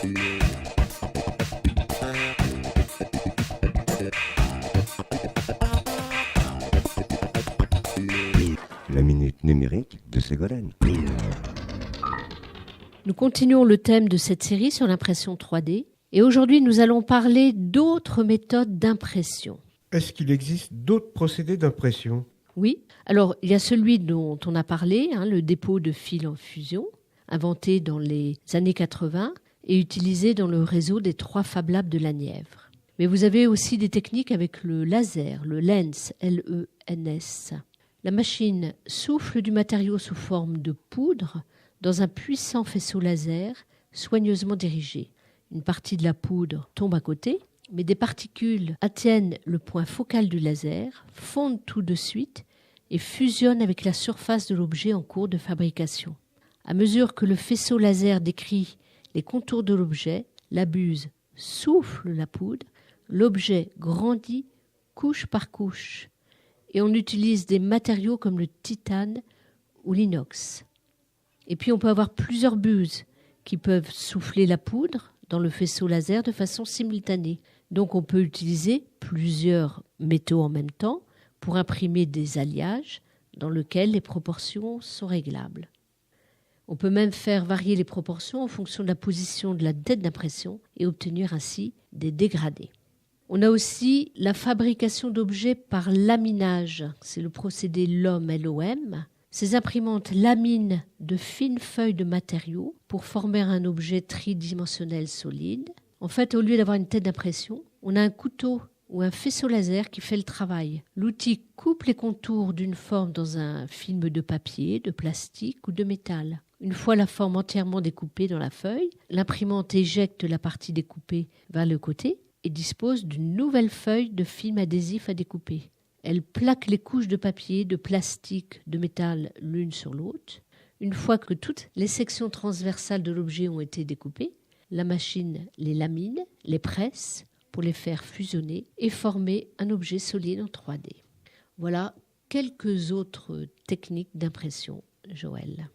La minute numérique de Ségolène. Nous continuons le thème de cette série sur l'impression 3D et aujourd'hui nous allons parler d'autres méthodes d'impression. Est-ce qu'il existe d'autres procédés d'impression ? Oui, alors il y a celui dont on a parlé, le dépôt de fils en fusion, inventé dans les années 80 et utilisé dans le réseau des 3 Fab Labs de la Nièvre. Mais vous avez aussi des techniques avec le laser, le lens, L-E-N-S. La machine souffle du matériau sous forme de poudre dans un puissant faisceau laser soigneusement dirigé. Une partie de la poudre tombe à côté, mais des particules atteignent le point focal du laser, fondent tout de suite et fusionnent avec la surface de l'objet en cours de fabrication. À mesure que le faisceau laser décrit les contours de l'objet, la buse souffle la poudre, l'objet grandit couche par couche. Et on utilise des matériaux comme le titane ou l'inox. Et puis on peut avoir plusieurs buses qui peuvent souffler la poudre dans le faisceau laser de façon simultanée. Donc on peut utiliser plusieurs métaux en même temps pour imprimer des alliages dans lesquels les proportions sont réglables. On peut même faire varier les proportions en fonction de la position de la tête d'impression et obtenir ainsi des dégradés. On a aussi la fabrication d'objets par laminage. C'est le procédé LOM. Ces imprimantes laminent de fines feuilles de matériaux pour former un objet tridimensionnel solide. En fait, au lieu d'avoir une tête d'impression, on a un couteau ou un faisceau laser qui fait le travail. L'outil coupe les contours d'une forme dans un film de papier, de plastique ou de métal. Une fois la forme entièrement découpée dans la feuille, l'imprimante éjecte la partie découpée vers le côté et dispose d'une nouvelle feuille de film adhésif à découper. Elle plaque les couches de papier, de plastique, de métal l'une sur l'autre. Une fois que toutes les sections transversales de l'objet ont été découpées, la machine les lamine, les presse pour les faire fusionner et former un objet solide en 3D. Voilà quelques autres techniques d'impression, Joël.